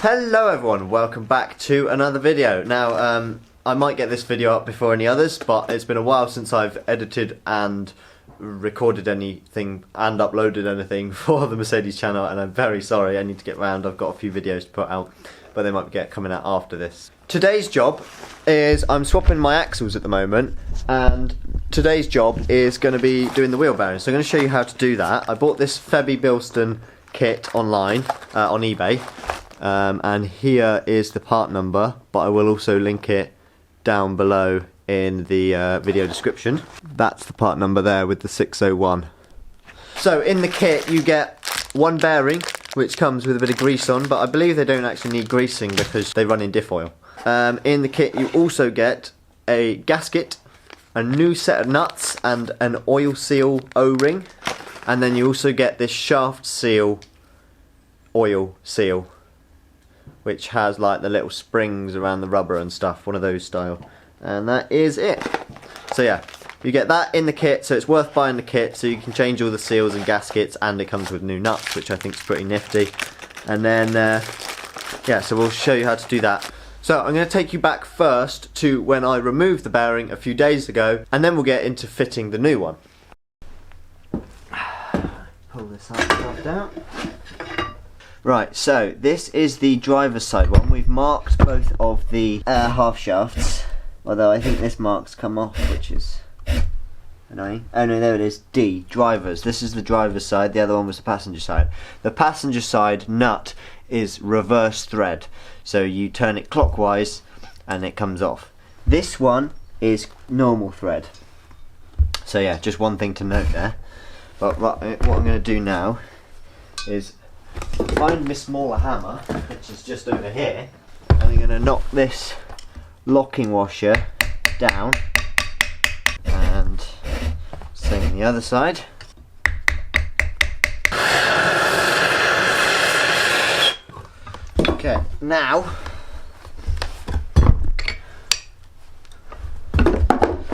Hello everyone, welcome back to another video. Now, I might get this video up before any others, but it's been a while since I've edited and recorded anything and uploaded anything for the Mercedes channel, and I'm very sorry. I need to get round. I've got a few videos to put out, but they might get coming out after this. Today's job is I'm swapping my axles at the moment, and today's job is going to be doing the wheel bearings. So I'm going to show you how to do that. I bought this Febby Bilston kit online on eBay. And here is the part number, but I will also link it down below in the video description. That's the part number there with the 601. So in the kit you get one bearing, which comes with a bit of grease on, but I believe they don't actually need greasing because they run in diff oil. In the kit you also get a gasket, a new set of nuts and an oil seal O-ring, and then you also get this shaft seal oil seal, which has like the little springs around the rubber and stuff, one of those style. And that is it. So yeah, you get that in the kit, so it's worth buying the kit so you can change all the seals and gaskets, and it comes with new nuts, which I think is pretty nifty. And then, yeah, so we'll show you how to do that. So I'm going to take you back first to when I removed the bearing a few days ago, and then we'll get into fitting the new one. Pull this up down. Right, so this is the driver's side one. We've marked both of the half shafts, although I think this mark's come off, which is annoying. Oh no, there it is, D, drivers. This is the driver's side, the other one was the passenger side. The passenger side nut is reverse thread, so you turn it clockwise and it comes off. This one is normal thread. So yeah, just one thing to note there. But what I'm going to do now is find my smaller hammer, which is just over here, and I'm going to knock this locking washer down, and same on the other side. Okay, now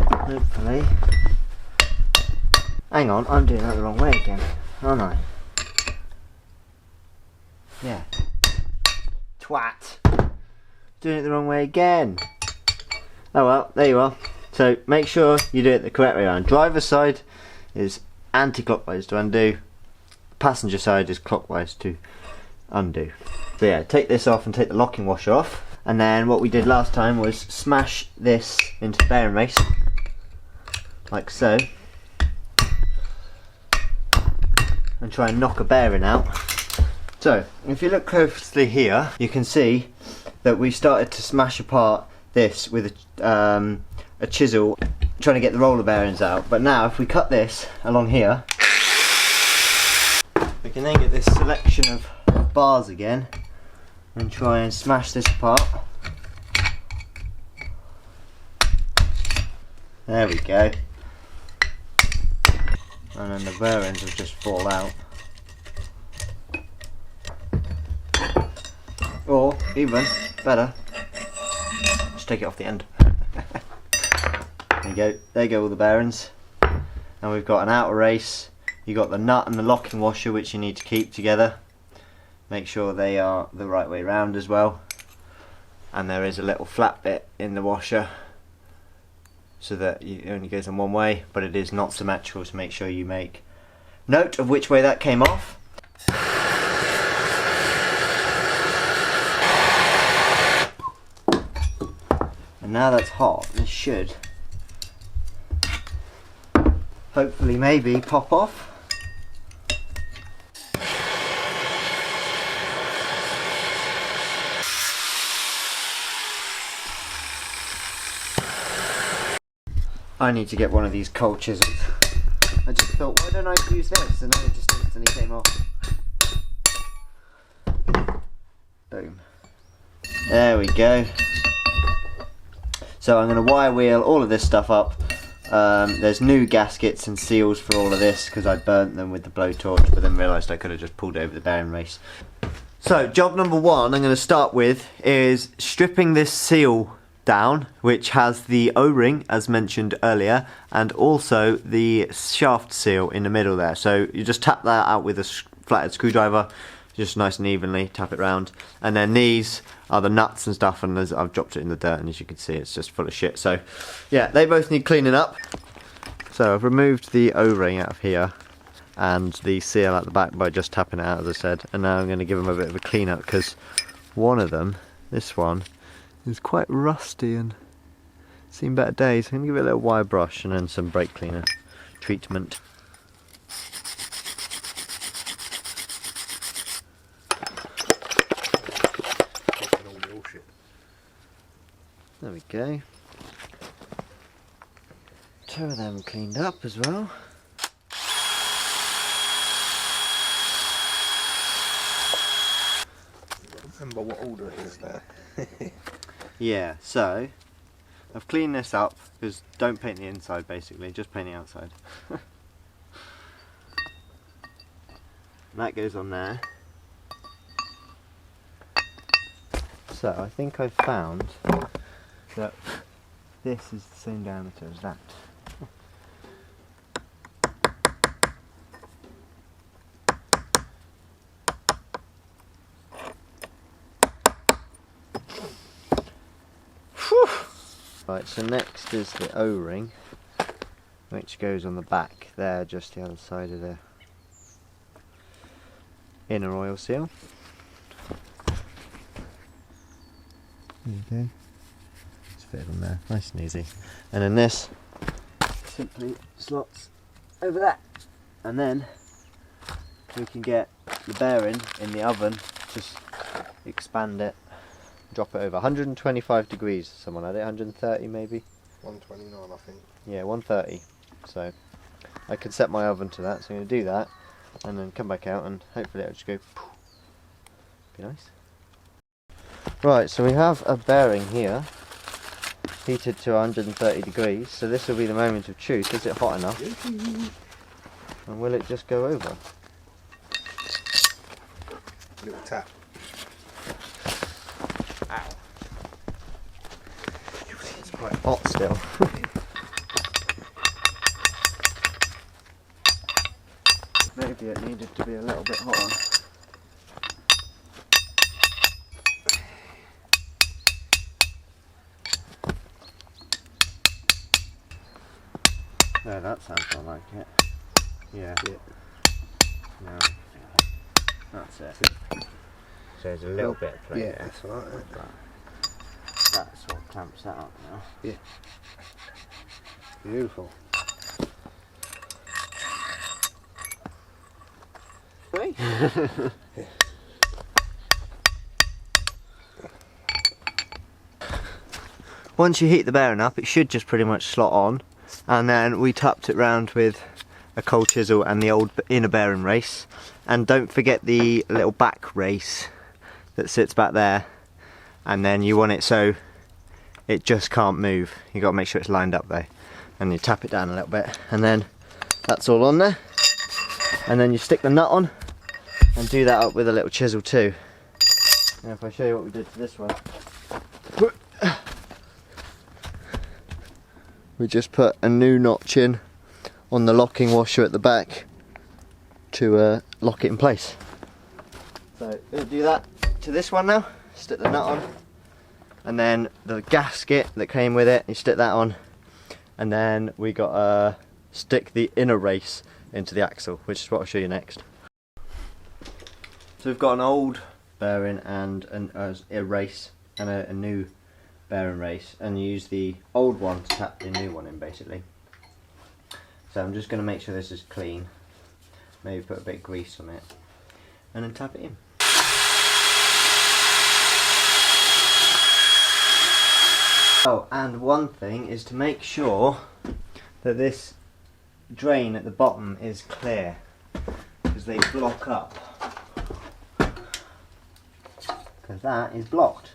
hopefully, hang on, I'm doing that the wrong way again, aren't I? Yeah. Twat. Doing it the wrong way again. Oh well, there you are. So make sure you do it the correct way around. Driver's side is anti-clockwise to undo. Passenger side is clockwise to undo. So yeah, take this off and take the locking washer off. And then what we did last time was smash this into the bearing race. Like so. And try and knock a bearing out. So, if you look closely here, you can see that we started to smash apart this with a chisel, trying to get the roller bearings out. But now, if we cut this along here, we can then get this selection of bars again and try and smash this apart. There we go. And then the bearings will just fall out. Or, even better, just take it off the end. There you go, there go all the bearings. And we've got an outer race. You've got the nut and the locking washer, which you need to keep together. Make sure they are the right way round as well. And there is a little flat bit in the washer, so that it only goes in one way, but it is not symmetrical, so make sure you make note of which way that came off. Now that's hot, this should hopefully maybe pop off. I need to get one of these cold chisels. I just thought, why don't I use this? And then it just instantly came off. Boom. There we go. So I'm going to wire wheel all of this stuff up. There's new gaskets and seals for all of this because I burnt them with the blowtorch, but then realised I could have just pulled over the bearing race. So job number one I'm going to start with is stripping this seal down, which has the O-ring as mentioned earlier, and also the shaft seal in the middle there. So you just tap that out with a flathead screwdriver, just nice and evenly, tap it round. And then these are the nuts and stuff, and I've dropped it in the dirt, and as you can see it's just full of shit. So yeah, they both need cleaning up. So I've removed the O-ring out of here and the seal at the back by just tapping it out, as I said, and now I'm going to give them a bit of a clean up, because one of them, this one, is quite rusty and seen better days. I'm going to give it a little wire brush and then some brake cleaner treatment. There we go. Two of them cleaned up as well. Remember what order it is there. Yeah, so I've cleaned this up, because don't paint the inside basically, just paint the outside. And that goes on there. So I think I've found that this is the same diameter as that. Right, so next is the O-ring, which goes on the back there, just the other side of the inner oil seal. There you go. Just fit it on there, nice and easy. And then this simply slots over that, and then we can get the bearing in the oven, just expand it, drop it over 125 degrees. Someone had it 130 maybe. 129 I think. Yeah, 130. So I can set my oven to that, so I'm going to do that and then come back out and hopefully it'll just go poof. Be nice. Right, so we have a bearing here heated to 130 degrees, so this will be the moment of truth. Is it hot enough? And will it just go over? Little tap. Ow. It's quite hot still. Maybe it needed to be a little bit hotter. There, that sounds more like it. Yeah. No. That's it. So there's a little bit of play Yeah, there. that's right. That's what clamps that up now. Yeah. Beautiful. Right. Yeah. Once you heat the bearing up, it should just pretty much slot on, and then we tapped it round with a cold chisel and the old inner bearing race. And don't forget the little back race that sits back there, and then you want it so it just can't move. You got to make sure it's lined up though, and you tap it down a little bit, and then that's all on there. And then you stick the nut on and do that up with a little chisel too. Now if I show you what we did to this one, we just put a new notch in on the locking washer at the back to lock it in place. So we'll do that to this one now, stick the nut on, and then the gasket that came with it, you stick that on, and then we got to stick the inner race into the axle, which is what I'll show you next. So we've got an old bearing and a race and a new bearing race, and use the old one to tap the new one in basically. So I'm just going to make sure this is clean, maybe put a bit of grease on it, and then tap it in. Oh, and one thing is to make sure that this drain at the bottom is clear, because they block up, because that is blocked.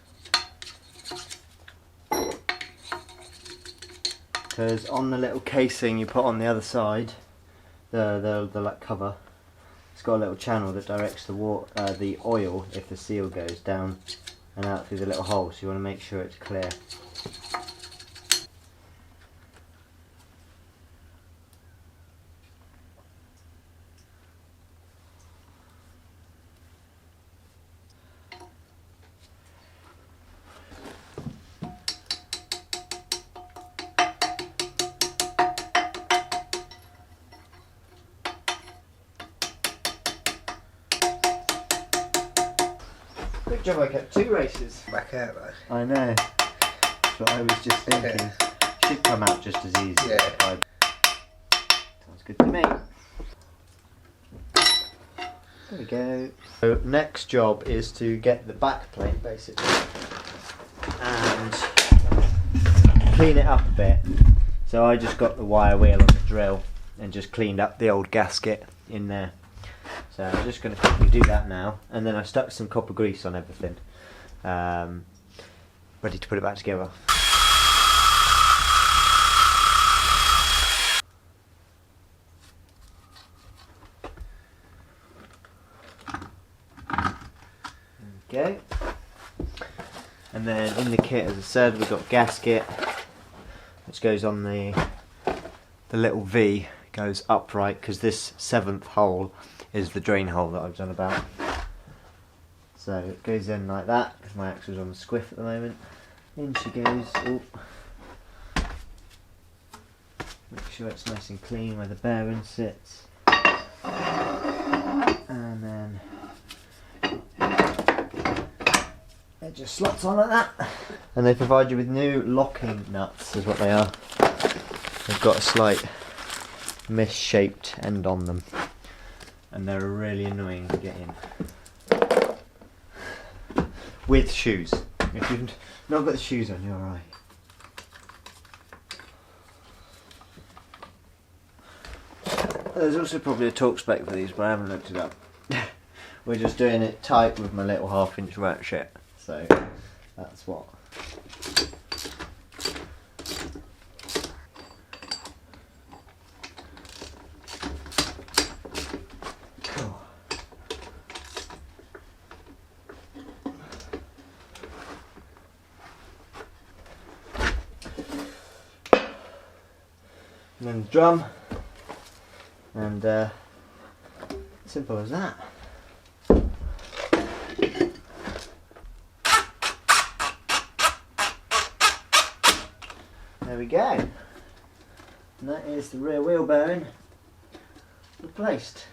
Because on the little casing you put on the other side, the like cover, it's got a little channel that directs the oil, if the seal goes down and out through the little hole, so you want to make sure it's clear. Good job I kept 2 races. Back out though. I know. That's what I was just thinking. Yeah. Should come out just as easy. Yeah. If I... Sounds good to me. There we go. So next job is to get the back plate basically and clean it up a bit. So I just got the wire wheel on the drill and just cleaned up the old gasket in there. So I'm just going to quickly do that now, and then I stuck some copper grease on everything, ready to put it back together. Okay, and then in the kit, as I said, we've got gasket, which goes on the little V, goes upright, because this 7th hole is the drain hole that I've done about. So it goes in like that, because my axle's on the squiff at the moment. In she goes. Oh. Make sure it's nice and clean where the bearing sits. And then it just slots on like that. And they provide you with new locking nuts, is what they are. They've got a slight misshaped end on them, and they're really annoying to get in. With shoes. If you've not got the shoes on, you're alright. There's also probably a torque spec for these, but I haven't looked it up. We're just doing it tight with my little 1/2-inch ratchet, so that's what. Cool. And then the drum. And simple as that. There we go. And that is the rear wheel bearing replaced.